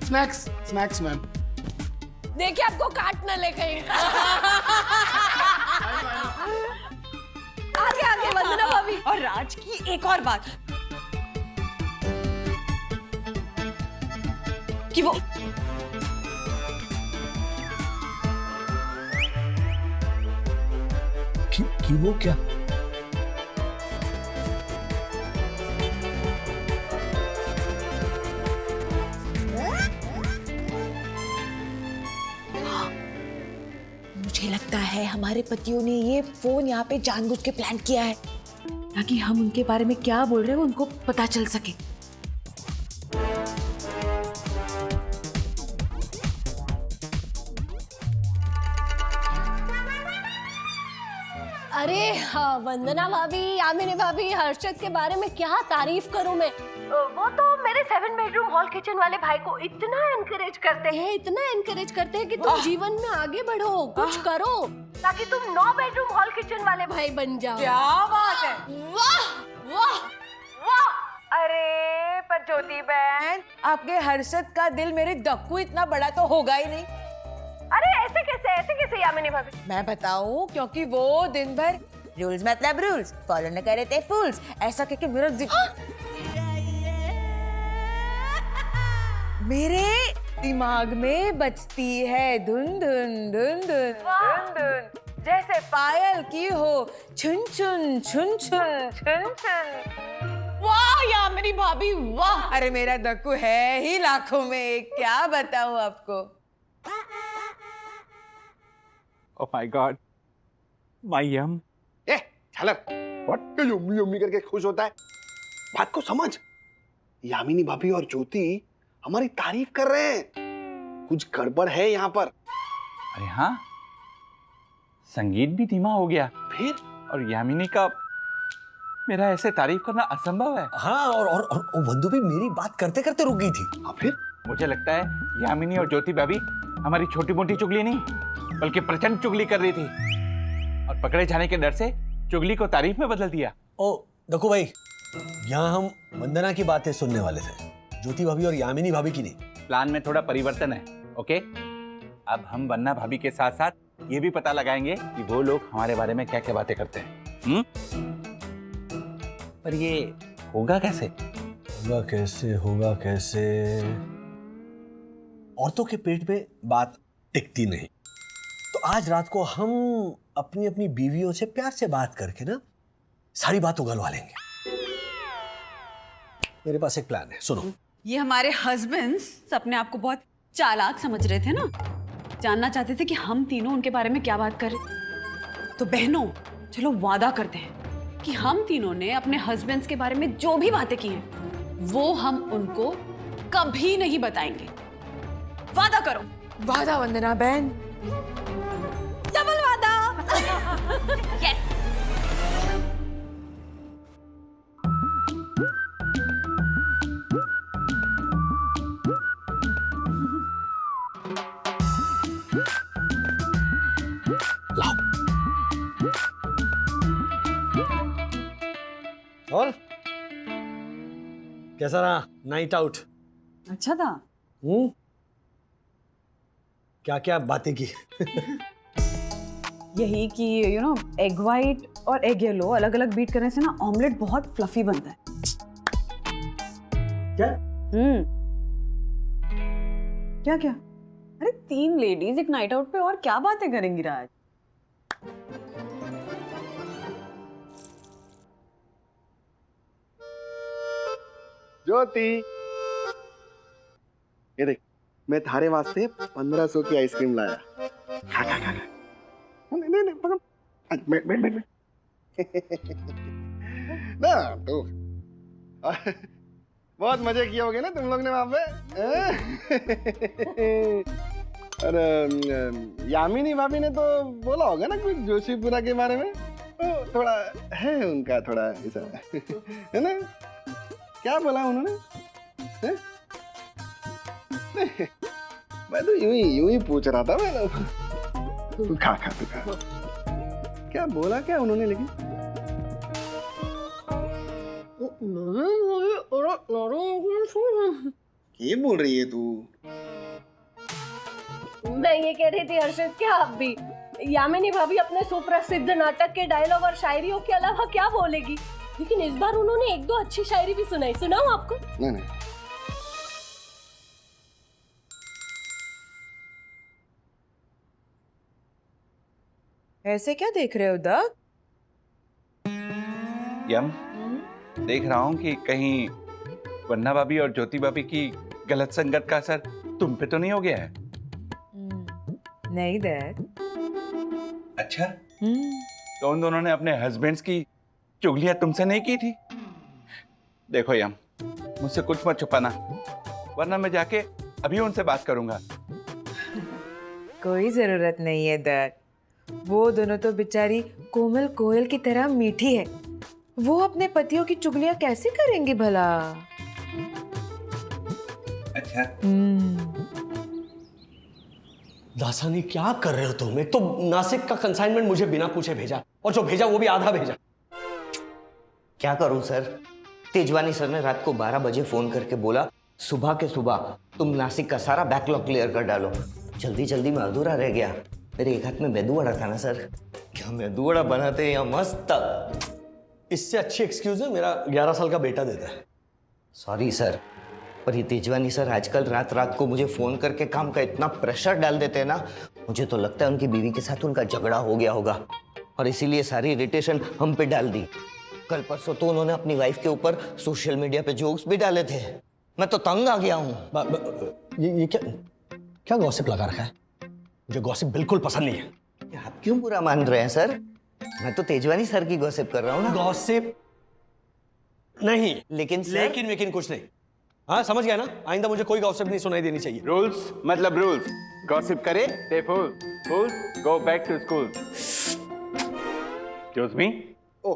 Snacks snacks ma'am. देखिए आपको काट न ले कहीं। आगे आगे वंदना भाभी। और राज की एक और बात कि वो कि वो क्या? मुझे लगता है हमारे पतियों ने ये फोन यहाँ पे जानबूझ के प्लान किया है ताकि हम उनके बारे में क्या बोल रहे हैं उनको पता चल सके। अरे हाँ, वंदना भाभी, यामिनी भाभी, हर्षद के बारे में क्या तारीफ करूं मैं। वो तो मेरे 7 बेडरूम हॉल किचन वाले भाई को इतना एनकरेज करते हैं कि तुम जीवन में आगे बढ़ो, कुछ करो ताकि तुम 9 बेडरूम हॉल किचन वाले भाई बन जाओ। क्या बात है, वाह वाह वाह। अरे पर ज्योति बहन, आपके हर्षद का दिल मेरे दक्कू इतना बड़ा तो होगा ही नहीं। अरे ऐसे कैसे यामिनी भाभी? मैं बताऊं, क्योंकि वो दिन भर रूल्स मतलब रूल्स फॉलो न करे थे फूल्स ऐसा कहके मेरे दिमाग में बजती है धुन धुन धुन धुन धुन धुन, जैसे पायल की हो छुन छुन छुन छुन छुन छुन। वाह यामिनी भाभी वाह। अरे मेरा दक्कू है ही लाखों में एक, क्या बताऊं आपको। Oh my God, my yum. झलक, व्हाट क्यों यम्मी यम्मी करके खुश होता है? बात को समझ। यामिनी भाभी और ज्योति हमारी तारीफ कर रहे हैं। कुछ गड़बड़ है यहाँ पर। अरे हाँ, संगीत भी धीमा हो गया फिर? और यामिनी का मेरा ऐसे तारीफ करना असंभव है। हाँ और वंदु भी मेरी बात करते करते रुक गई थी। हाँ फिर? मुझे लगता है यामिनी और ज्योति भाभी हमारी छोटी मोटी चुगली नहीं बल्कि प्रचंड चुगली कर रही थी और पकड़े जाने के डर से चुगली को तारीफ में बदल दिया। ओ देखो भाई, यहाँ हम वंदना की बातें सुनने वाले थे, ज्योति भाभी और यामिनी भाभी की नहीं। प्लान में थोड़ा परिवर्तन है, ओके? अब हम वंदना भाभी के साथ साथ ये भी पता लगाएंगे कि वो लोग हमारे बारे में क्या क्या बातें करते हैं। पर ये होगा कैसे? होगा कैसे? औरतों के पेट में बात टिकती नहीं, तो आज रात को हम अपनी अपनी बीवियों से प्यार से बात करके ना सारी बात उगलवा लेंगे। मेरे पास एक प्लान है, सुनो। ये हमारे हस्बैंड्स अपने आप को बहुत चालाक समझ रहे थे ना, जानना चाहते थे कि हम तीनों उनके बारे में क्या बात कर रहे। तो बहनों चलो वादा करते हैं कि हम तीनों ने अपने हस्बैंड्स के बारे में जो भी बातें की हैं वो हम उनको कभी नहीं बताएंगे। वादा करो। वादा वंदना बहन। डबल वादा। यस। और कैसा रहा नाइट आउट? अच्छा था। क्या क्या बातें की? यही कि एग वाइट और एग येलो अलग अलग बीट करने से ना ऑमलेट बहुत फ्लफी बनता है। क्या? क्या क्या? अरे 3 लेडीज एक नाइट आउट पे और क्या बातें करेंगी राज? ज्योति, ये देख, मैं थारे वास्ते 1500 की आइसक्रीम लाया। खा खा खा खा। नहीं पकड़। बैठ ना तो बहुत मजे किए होगे ना तुम लोग ने वहां पे। अरे यामिनी भाभी ने तो बोला होगा ना कुछ जोशीपुरा के बारे में, तो थोड़ा है उनका थोड़ा ऐसा है ना? क्या बोला उन्होंने? मैं तो यूं ही पूछ रहा था मैं। तू खा तू खा। क्या बोला क्या उन्होंने? लेकिन ये बोल रही है तू? मैं ये कह रही थी हर्षद, क्या आप भी यामिनी भाभी अपने सुप्रसिद्ध नाटक के डायलॉग और शायरियों के अलावा क्या बोलेगी? लेकिन इस बार उन्होंने एक दो अच्छी शायरी भी सुनाई, सुनाऊं आपको? नहीं नहीं, ऐसे क्या देख रहे हो दत्त? यम देख रहा हूँ कि कहीं वन्ना भाभी और ज्योति भाभी की गलत संगत का असर तुम पे तो नहीं हो गया है? नहीं दैट। अच्छा, तो उन दोनों ने अपने हस्बैंड्स की चुगलियां तुमसे नहीं की थी? देखो यम, मुझसे कुछ मत छुपाना, वरना मैं जाके अभी उनसे बात करूंगा। कोई जरूरत नहीं है दत्त। वो दोनों तो बेचारी कोमल कोयल की तरह मीठी है। वो अपने पतियों की चुगलियां कैसे करेंगी भला? अच्छा, दासानी क्या कर रहे हो तुम? एक तो नासिक का कंसाइनमेंट मुझे बिना पूछे भेजा, और जो भेजा वो भी आधा भेजा। क्या करूं सर? तेजवानी सर ने रात को 12 बजे फोन करके बोला सुबह के सुबह तुम नासिक का सारा बैकलॉग क्लियर कर डालो। जल्दी जल्दी में अधूरा रह गया। मेरे एक हाथ में मेदू वड़ा था ना सर। क्या मेदू वड़ा बनाते हैं या मस्त। इससे अच्छी एक्सक्यूज है मेरा 11 साल का बेटा देता है। सॉरी सर, पर ये तेजवानी सर आजकल रात रात को मुझे फोन करके काम का इतना प्रेशर डाल देते हैं ना, मुझे तो लगता है उनकी बीवी के साथ उनका झगड़ा हो गया होगा और इसीलिए सारी इरिटेशन हम पे डाल दी। कल परसों तो उन्होंने अपनी वाइफ के ऊपर सोशल मीडिया पे जोक्स भी डाले थे। मैं तो तंग आ गया हूँ। ये क्या गॉसिप लगा रखा है? मुझे गॉसिप बिल्कुल पसंद नहीं है। आप क्यों बुरा मान रहे हैं सर? मैं तो तेजवानी सर की गॉसिप कर रहा हूँ ना। गॉसिप नहीं, लेकिन कुछ नहीं। हाँ समझ गया ना? आइंदा मुझे कोई गॉसिप नहीं सुनाई देनी चाहिए। रूल्स मतलब रूल्स। गॉसिप करे the fool, fools go back to school. Excuse me. ओ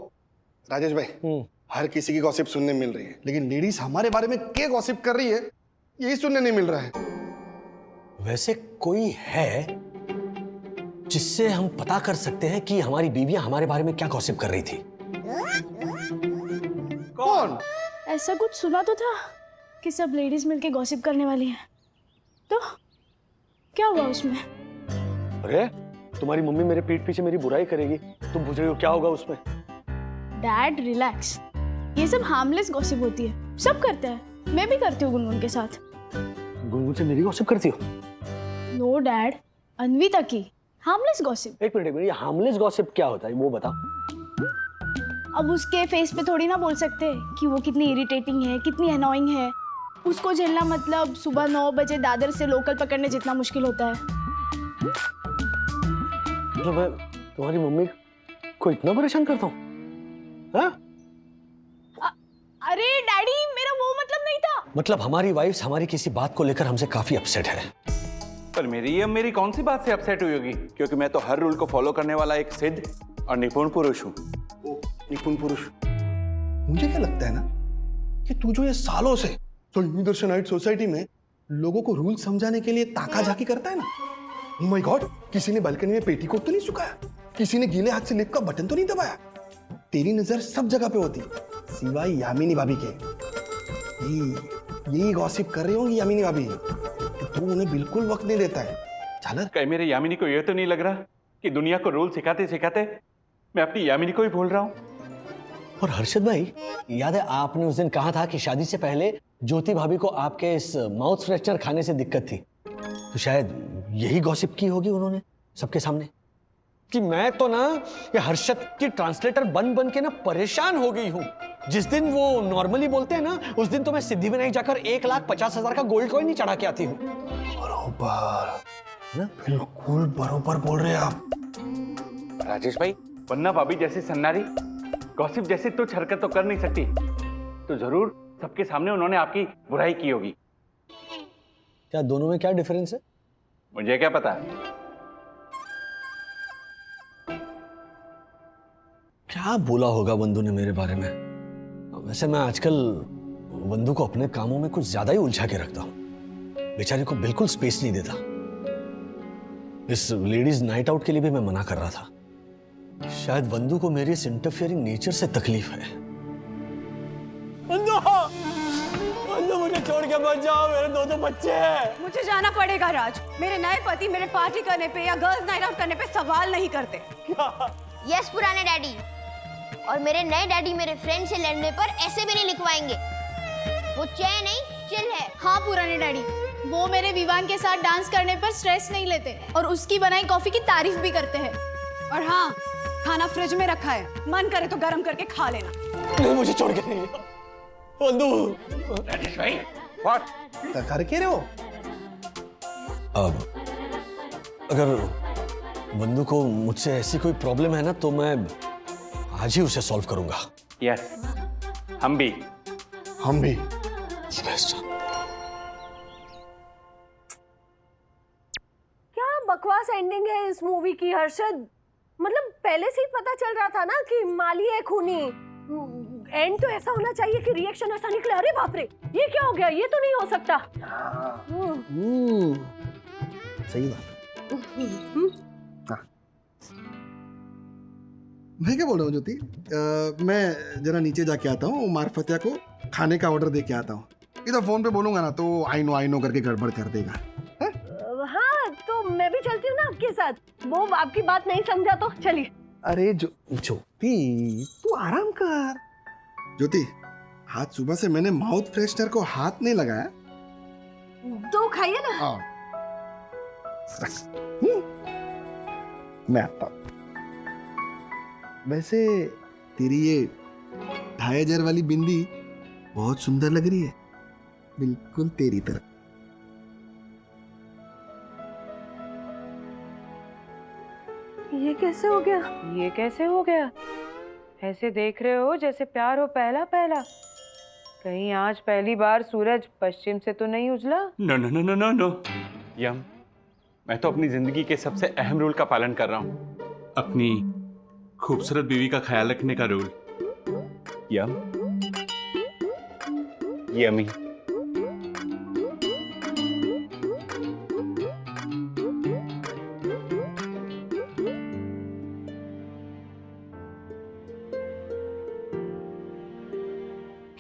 राजेश भाई, हर किसी की गॉसिप सुनने मिल रही है, लेकिन लेडीज हमारे बारे में क्या गॉसिप कर रही है यही सुनने नहीं मिल रहा है। वैसे कोई है जिससे हम पता कर सकते हैं कि हमारी बीवियां हमारे बारे में क्या गॉसिप कर रही थी? कौन? ऐसा कुछ सुना तो था कि सब लेडीज मिलके गॉसिप करने वाली हैं। तो क्या हुआ उसमें? अरे तुम्हारी मम्मी मेरे पीठ पीछे मेरी बुराई करेगी, तुम पूछ रही हो क्या होगा उसमें? डैड रिलैक्स, ये सब हार्मलेस गॉसिप होती है, सब करते हैं। मैं भी करती हूँ गुनगुन के साथ। गुनगुन से मेरी गॉसिप करती हो? नो डैड, अन्विता की हार्मलेस गॉसिप। एक मिनट, ये हार्मलेस गॉसिप क्या होता है वो बता। अब उसके फेस पे थोड़ी ना बोल सकते कि वो कितनी इरिटेटिंग है, कितनी अनोइंग है। उसको झेलना मतलब सुबह 9 बजे दादर से लोकल पकड़ने जितना मुश्किल होता है। मतलब मैं तुम्हारी मम्मी को इतना परेशान करता हूँ? हाँ? अरे डैडी, मेरा वो मतलब नहीं था। मतलब हमारी वाइफ्स हमारी किसी बात को लेकर हमसे काफी अपसेट है। पर मेरी कौन सी बात से अपसेट हुई होगी? क्योंकि मैं तो हर रूल को फॉलो करने वाला एक सिद्ध और निपुण पुरुष हूँ। निपुण पुरुष? मुझे क्या लगता है ना कि तू जो ये सालों से संगी दर्शनाइट सोसाइटी में लोगों को रूल समझाने के लिए ताका झाकी करता है ना। ओह माय गॉड, किसी ने बालकनी में पेटीकोट तो नहीं सुखाया, किसी ने गीले हाथ से लिफ्ट का बटन तो नहीं दबाया। तेरी नजर सब जगह पे होती सिवाय यामिनी भाभी के। यही गॉसिप कर रही होंगी यामिनी भाभी कि तू उन्हें बिल्कुल वक्त नहीं देता है। झालर, कहीं मेरे यामिनी को यह तो नहीं लग रहा कि दुनिया को रूल सिखाते सिखाते मैं अपनी यामिनी को ही भूल रहा हूँ? और हर्षद भाई, याद है आपने उस दिन कहा था कि शादी से पहले ज्योति भाभी को आपके इस माउथ फ्रेशनर खाने से दिक्कत थी, तो शायद यही गॉसिप की होगी उन्होंने सबके सामने कि मैं तो ना ये हर्षद की ट्रांसलेटर बन बन के ना परेशान हो गई हूँ। जिस दिन वो नॉर्मली बोलते हैं ना, उस दिन तो मैं सिद्धिविनायक जाकर 1,50,000 का गोल्ड कॉइन ही चढ़ा के आती हूँ। बरोबर ना, बिल्कुल बरोबर बोल रहे हैं आप राजेश भाई। वन्ना भाभी जैसी सन्नारी गॉसिप जैसी तुच्छ हरकत तो कर नहीं सकती, तो जरूर सबके सामने उन्होंने आपकी बुराई की होगी। क्या दोनों में क्या डिफरेंस है? मुझे क्या पता। क्या बोला होगा वंदू ने मेरे बारे में? वैसे मैं आजकल वंदू को अपने कामों में कुछ ज्यादा ही उलझा के रखता हूं। बेचारी को बिल्कुल स्पेस नहीं देता। इस लेडीज नाइट आउट के लिए भी मैं मना कर रहा था। शायद वंदू को मेरी इस इंटरफियरिंग नेचर से तकलीफ है। वंदू, वंदू मुझे छोड़ के मत जाओ, मेरे दो बच्चे हैं। मुझे जाना पड़ेगा राज। मेरे नए पति मेरे पार्टी करने पे या गर्ल्स नाइट आउट करने पे सवाल नहीं करते। यस पुराने डैडी, और मेरे नए डैडी मेरे फ्रेंड से लड़ने पर ऐसे भी नहीं लिखवाएंगे। वो चे नहीं चिल है। हाँ पुराने डैडी, वो मेरे विवान के साथ डांस करने पर स्ट्रेस नहीं लेते और उसकी बनाई कॉफी की तारीफ भी करते हैं। और हाँ, खाना फ्रिज में रखा है, मन करे तो गर्म करके खा लेना। नहीं, मुझे छोड़ के नहीं। बंधु राजेश भाई, व्हाट? कर के रहे हो? अब अगर बंधु को मुझसे ऐसी कोई प्रॉब्लम है ना, तो मैं आज ही उसे सॉल्व करूंगा। यस, हम भी। क्या बकवास एंडिंग है इस मूवी की हर्षद। मतलब पहले से ही पता चल रहा था ना कि माली है खूनी। एंड तो ऐसा होना चाहिए कि रिएक्शन ऐसा निकले, अरे बाप रे ये क्या हो गया, ये तो नहीं हो सकता। सही बात। मैं क्या बोल रहा हूँ ज्योति, मैं जरा नीचे जाके आता हूँ, मार्फतिया को खाने का ऑर्डर दे के आता हूँ। इधर फोन पे बोलूंगा ना तो आई नो करके गड़बड़ कर देगा। हाँ तो मैं भी चलती हूँ ना आपके साथ, वो आपकी बात नहीं समझा तो चलिए। अरे ज्योति तू आराम कर। ज्योति, आज सुबह से मैंने माउथ फ्रेशनर को हाथ नहीं लगाया। तो खाइए ना। मैं आता हूँ। वैसे तेरी ये 2500 वाली बिंदी बहुत सुंदर लग रही है, बिल्कुल तेरी तरह। ये कैसे हो गया? ये कैसे हो गया? ऐसे देख रहे हो जैसे प्यार हो पहला पहला। कहीं आज पहली बार सूरज पश्चिम से तो नहीं उजला? No no no no no no यम, मैं तो अपनी जिंदगी के सबसे अहम रूल का पालन कर रहा हूँ, अपनी खूबसूरत बीवी का ख्याल रखने का रूल। यम, यमी।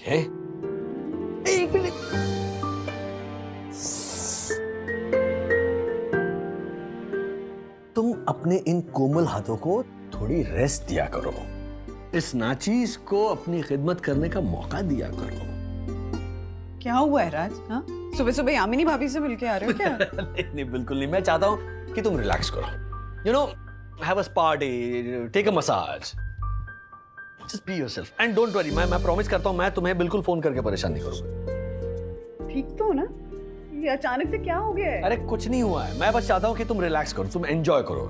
Okay. एक मिनट। तुम अपने इन कोमल हाथों को थोड़ी रेस्ट दिया करो, इस नाचीज को अपनी खिदमत करने का मौका दिया करो। क्या हुआ है राज? हाँ, सुबह सुबह यामिनी भाभी से मिलके आ रहे हो क्या? नहीं, बिल्कुल नहीं। मैं चाहता हूँ कि तुम रिलैक्स करो। You know, have a spa day, take a massage, just be yourself and don't worry. मैं प्रॉमिस करता हूँ, मैं तुम्हें बिल्कुल फोन करके परेशान नहीं करूंगा। ठीक तो हो ना? ये अचानक से क्या हो गया है? अरे कुछ नहीं हुआ है, मैं बस चाहता हूँ कि तुम रिलैक्स करो, तुम एंजॉय करो।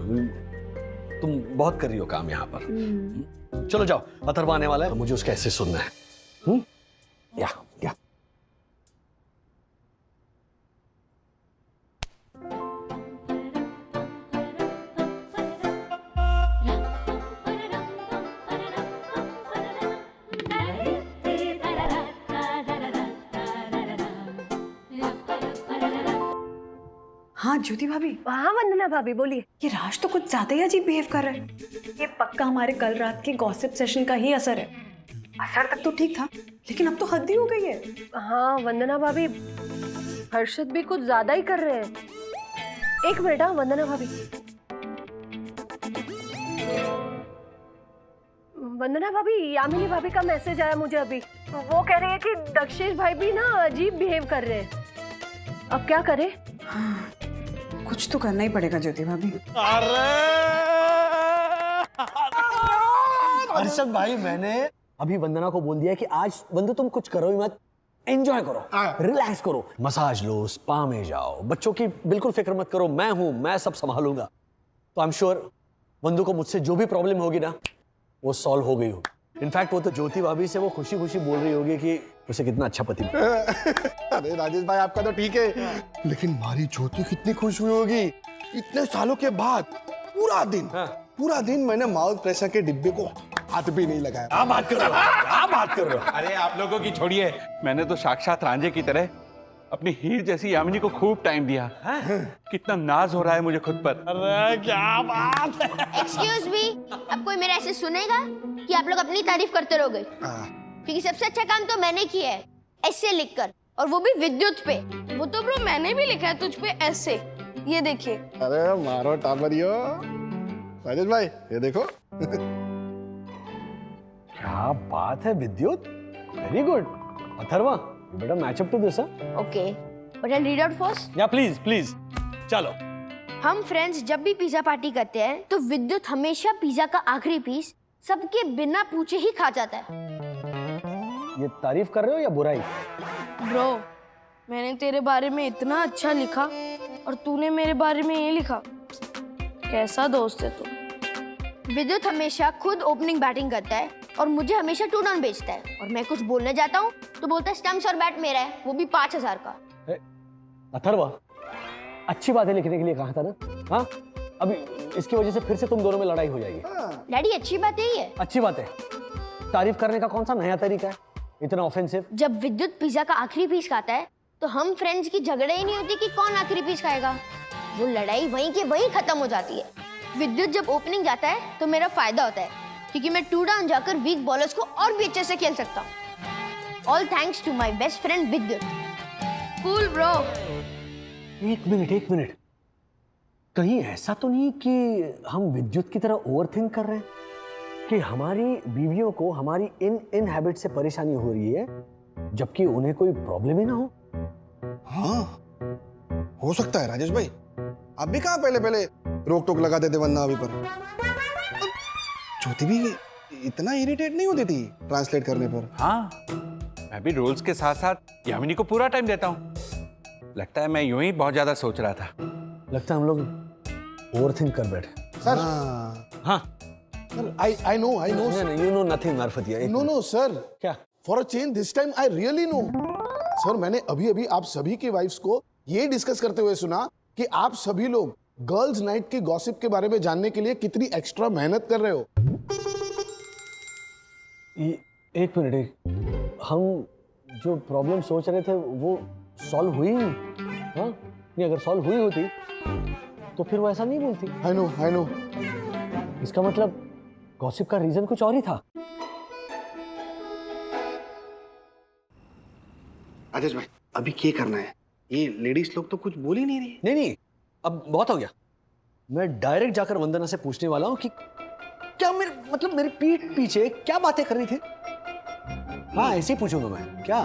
तुम बहुत कर रही हो काम यहाँ पर। चलो जाओ, अथर्व आने वाला है, मुझे उसका ऐसे सुनना है। या हाँ ज्योति भाभी। हाँ वंदना भाभी बोलिए। ये राज तो कुछ ज्यादा ही अजीब बिहेव कर रहा है। ये पक्का हमारे कल रात के गॉसिप सेशन का ही असर है। असर तक तो ठीक था, लेकिन अब तो हद ही हो गई है। हाँ वंदना भाभी, हर्षद भी कुछ ज्यादा ही कर रहे हैं। एक मिनट। हाँ वंदना भाभी, वंदना भाभी, यामिनी भाभी का मैसेज आया मुझे अभी। वो कह रही है कि दक्षेश भाई भी ना अजीब बिहेव कर रहे हैं। अब क्या करें? हाँ, कुछ तो करना ही पड़ेगा ज्योति भाभी। हर्षद भाई, मैंने अभी वंदना को बोल दिया कि आज वंदु तुम कुछ करो ही मत, एंजॉय करो, रिलैक्स करो, मसाज लो, स्पा में जाओ, बच्चों की बिल्कुल फिक्र मत करो, मैं हूं, मैं सब संभालूंगा। तो आई एम श्योर वंदु को मुझसे जो भी प्रॉब्लम होगी ना, वो सॉल्व हो गई होगी। इनफैक्ट वो तो ज्योति भाभी से वो खुशी खुशी बोल रही होगी कि उसे कितना अच्छा पति मिला। अरे राजेश भाई, आपका तो ठीक है, लेकिन हमारी ज्योति कितनी खुश हुई होगी। इतने सालों के बाद पूरा दिन मैंने माउथ फ्रेशनर के डिब्बे को हाथ भी नहीं लगाया। क्या बात कर रहे हो? क्या बात कर रहे हो? अरे आप लोगों की छोड़िए, मैंने तो साक्षात रांझे की तरह अपनी हीर जैसी यामिनी को खूब टाइम दिया। कितना नाज हो रहा है मुझे खुद पर। अरे क्या बात है। एक्सक्यूज मी, अब कोई मेरा ऐसे सुनेगा कि आप लोग अपनी तारीफ करते रहोगे? क्योंकि सबसे अच्छा काम तो मैंने किया है, ऐसे लिखकर और वो भी विद्युत पे। वो तो ब्रो मैंने भी लिखा है तुझ पे ऐसे, ये देखिए। अरे मारो टाबरियो। राजेश भाई ये देखो। क्या बात है Vidyut, very good. Atharva, you better match up to this. Okay, but I read out first. या प्लीज प्लीज, चलो। हम फ्रेंड्स जब भी पिज्जा पार्टी करते हैं तो विद्युत हमेशा पिज्जा का आखिरी पीस सबके बिना पूछे ही खा जाता है। ये तारीफ कर रहे हो या बुराई? ब्रो मैंने तेरे बारे में इतना अच्छा लिखा और तूने मेरे बारे में ये लिखा, कैसा दोस्त है तू। विद्युत हमेशा खुद ओपनिंग बैटिंग करता है और मुझे हमेशा 2 डाउन बेचता है, और मैं कुछ बोलने जाता हूँ तो बोलता है स्टंप्स और बैट मेरा है, वो भी 5000 का। अथर्वा, अच्छी बातें लिखने के लिए कहा था ना। हाँ, अभी इसकी वजह से फिर से तुम दोनों में लड़ाई हो जाएगी। डैडी अच्छी बात यही है। अच्छी बात है, तारीफ करने का कौन सा नया तरीका है इतना ऑफेंसिव? जब विद्युत पिज्जा का आखिरी पीस खाता है तो हम फ्रेंड्स की झगड़ा ही नहीं होती कि कौन आखिरी पीस खाएगा, वो लड़ाई वहीं के वहीं खत्म हो जाती है। विद्युत जब ओपनिंग जाता है तो मेरा फायदा होता है, क्योंकि मैं 2 डाउन जाकर वीक बॉलर्स को और भी अच्छे से खेल सकता हूँ। All thanks to my best friend Vidyut. Cool bro. एक मिनट, कहीं ऐसा तो नहीं कि हम विद्युत की तरह ओवरथिंक कर रहे हैं कि हमारी बीवियों को हमारी इन हैबिट से परेशानी हो रही है जबकि उन्हें कोई प्रॉब्लम ही ना हो? हाँ हो सकता है राजेश भाई, आप भी कहाँ पहले रोक टोक लगाते थे वरना अभी पर। ज्योति भी इतना इरिटेट नहीं होती थी ट्रांसलेट करने पर। हाँ, मैं भी रोल्स के साथ साथ यामिनी को पूरा टाइम देता हूँ। लगता है मैं यूं ही बहुत ज्यादा सोच रहा था। लगता है हम लोग ओवरथिंक कर बैठे। सर हाँ, sir I know you know nothing मार्फतिया। नो सर, क्या? For a change this time I really know. Sir मैंने अभी आप सभी की वाइफ्स को ये डिस्कस करते हुए सुना कि आप सभी लोग गर्ल्स नाइट की गॉसिप के बारे में जानने के लिए कितनी एक्स्ट्रा मेहनत कर रहे हो। एक मिनट, हम जो प्रॉब्लम सोच रहे थे वो सॉल्व हुई नहीं। हाँ, नहीं, अगर सॉल्व हुई होती तो फिर वो ऐसा नहीं बोलती। I know. इसका मतलब गॉसिप का रीजन कुछ और ही था। राजेश भाई अभी क्या करना है? ये लेडीज लोग तो कुछ बोल ही नहीं रही। नहीं, अब बहुत हो गया। मैं डायरेक्ट जाकर वंदना से पूछने वाला हूँ कि क्या मेरे पीठ पीछे क्या बातें कर रही थी। हाँ, ऐसे ही पूछूंगा मैं। क्या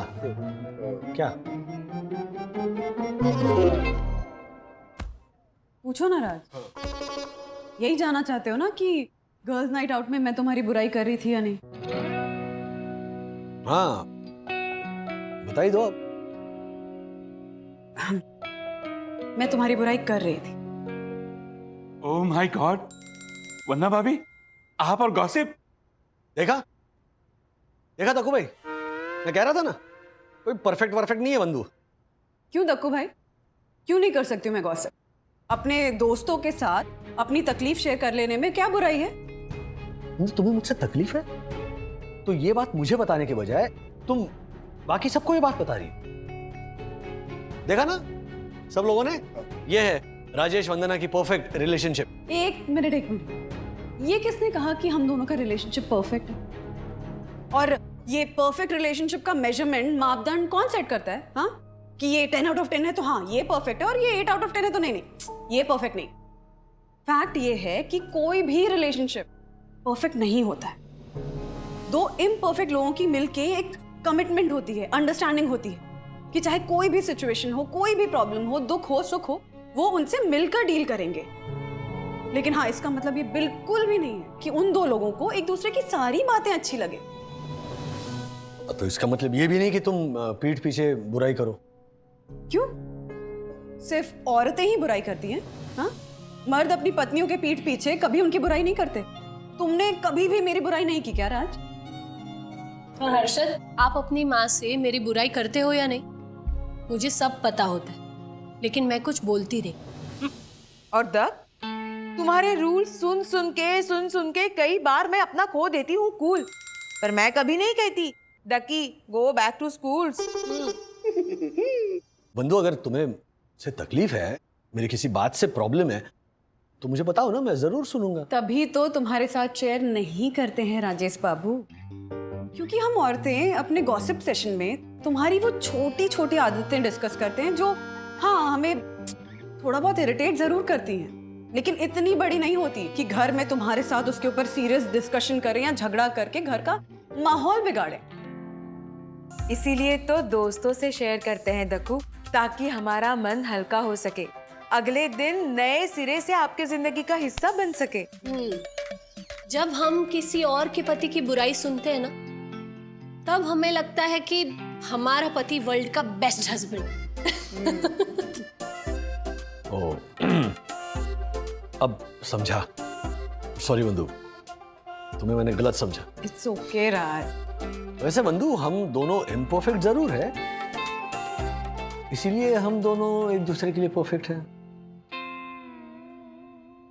पूछो ना राज। यही जानना चाहते हो ना कि गर्ल्स नाइट आउट में मैं तुम्हारी बुराई कर रही थी या नहीं? हाँ, बताई दो अब। मैं तुम्हारी बुराई कर रही थी। ओह माय गॉड, वन्ना भाभी, आप और गॉसिप। देखा दक्कू भाई, मैं कह रहा था ना, कोई परफेक्ट नहीं है बंधु। क्यों दक्कू भाई, क्यों नहीं कर सकती हूँ मैं गॉसिप? अपने दोस्तों के साथ अपनी तकलीफ शेयर कर लेने में क्या बुराई है? तुम्हें मुझसे तकलीफ है तो ये बात मुझे बताने के बजाय तुम बाकी सबको ये बात बता रही हो। देखा ना सब लोगों ने, ये है राजेश वंदना की परफेक्ट रिलेशनशिप। एक मिनट, ये किसने कहा कि हम दोनों का रिलेशनशिप परफेक्ट है? और ये परफेक्ट रिलेशनशिप का मेजरमेंट, मापदंड कौन सेट करता है? हाँ, कि ये 10 आउट ऑफ 10 है तो हाँ ये परफेक्ट है, और ये 8 आउट ऑफ 10 है तो नहीं, ये परफेक्ट नहीं। फैक्ट ये है कि कोई भी रिलेशनशिप परफेक्ट नहीं होता है। 2 इम्परफेक्ट लोगों की मिलके एक कमिटमेंट होती है, अंडरस्टैंडिंग होती है कि चाहे कोई भी सिचुएशन हो, कोई भी प्रॉब्लम हो, दुख हो, सुख हो, वो उनसे मिलकर डील करेंगे। लेकिन हाँ, इसका मतलब ये बिल्कुल भी नहीं है कि उन 2 लोगों को एक दूसरे की सारी बातें अच्छी लगे। तो इसका मतलब ये भी नहीं कि तुम पीठ पीछे बुराई करो। क्यों? सिर्फ औरतें ही बुराई करती हैं? हाँ, मर्द अपनी पत्नियों के पीठ पीछे कभी उनकी बुराई नहीं करते। तुमने कभी भी मेरी बुराई नहीं की क्या राज? और हर्षद, आप अपनी माँ से मेरी बुराई करते हो या नहीं? मुझे सब पता होता है, लेकिन मैं कुछ बोलती नहीं। और दत्त, तुम्हारे रूल सुन सुन के कई बार मैं अपना खो देती हूँ कूल, पर मैं कभी नहीं कहती डकी गो बैक टू स्कूल। बंधु, अगर तुम्हें से तकलीफ है, मेरी किसी बात से प्रॉब्लम है, तो मुझे बताओ ना, मैं जरूर सुनूंगा। तभी तो तुम्हारे साथ शेयर नहीं करते हैं राजेश बाबू, क्योंकि हम औरतें अपने गॉसिप सेशन में तुम्हारी वो छोटी छोटी आदतें डिस्कस करते हैं जो हाँ हमें थोड़ा बहुत इरिटेट जरूर करती हैं, लेकिन इतनी बड़ी नहीं होती कि घर में तुम्हारे साथ उसके ऊपर सीरियस डिस्कशन करें या झगड़ा करके घर का माहौल बिगाड़े। इसीलिए तो दोस्तों से शेयर करते हैं दक्कू, ताकि हमारा मन हल्का हो सके, अगले दिन नए सिरे से आपके जिंदगी का हिस्सा बन सके। जब हम किसी और के पति की बुराई सुनते हैं ना, तब हमें लगता है कि हमारा पति वर्ल्ड का बेस्ट हस्बैंड। ओ अब समझा। सॉरी बंधु, तुम्हें मैंने गलत समझा। इट्स ओके राज। वैसे बंधु हम दोनों इम्परफेक्ट जरूर है, इसीलिए हम दोनों एक दूसरे के लिए परफेक्ट हैं।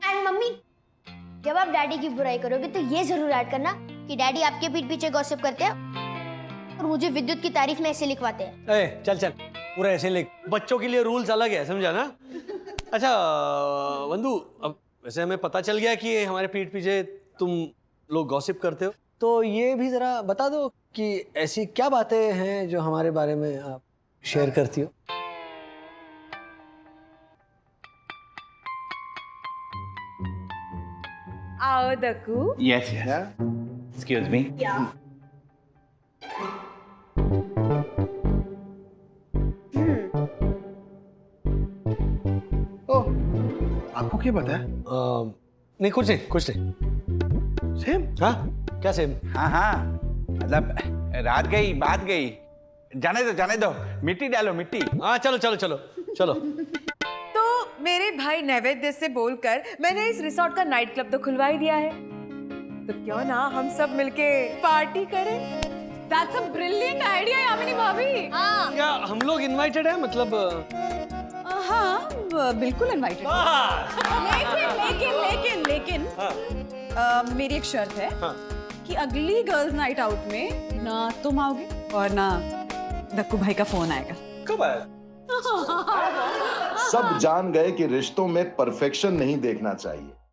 एंड मम्मी, जब आप डैडी की बुराई करोगे तो ये जरूर ऐड करना कि डैडी आपके पीठ पीछे गॉसिप करते हैं और मुझे विद्युत की तारीफ में ऐसे लिखवाते हैं। ए, चल चल पूरा ऐसे लिख, बच्चों के लिए रूल्स अलग है, समझा ना? अच्छा बंधु, अब वैसे हमें पता चल गया कि हमारे पीठ पीछे तुम लोग गॉसिप करते हो, तो ये भी जरा बता दो कि ऐसी क्या बातें हैं जो हमारे बारे में आप शेयर करती हो। आओ Dakku. Yes yes, excuse me. आपको क्या पता है? नहीं कुछ नहीं। सेम? हाँ क्या सेम? हाँ हाँ, मतलब रात गई बात गई, जाने दो, मिट्टी डालो मिट्टी। हाँ चलो चलो चलो चलो। तो मेरे भाई नैवेद्य से बोलकर मैंने इस रिसोर्ट का नाइट क्लब तो खुलवा ही दिया है, तो क्यों ना हम सब मिलके पार्टी करें? That's a brilliant idea, Yamini भाभी। हाँ, क्या हम लोग इनवाइटेड हैं? मतलब हाँ बिल्कुल इनवाइटेड। लेकिन मेरी एक शर्त है कि अगली गर्ल्स नाइट आउट में ना तुम आओगे और ना दक्कू भाई का फोन आएगा। कब आया? सब जान गए कि रिश्तों में परफेक्शन नहीं देखना चाहिए,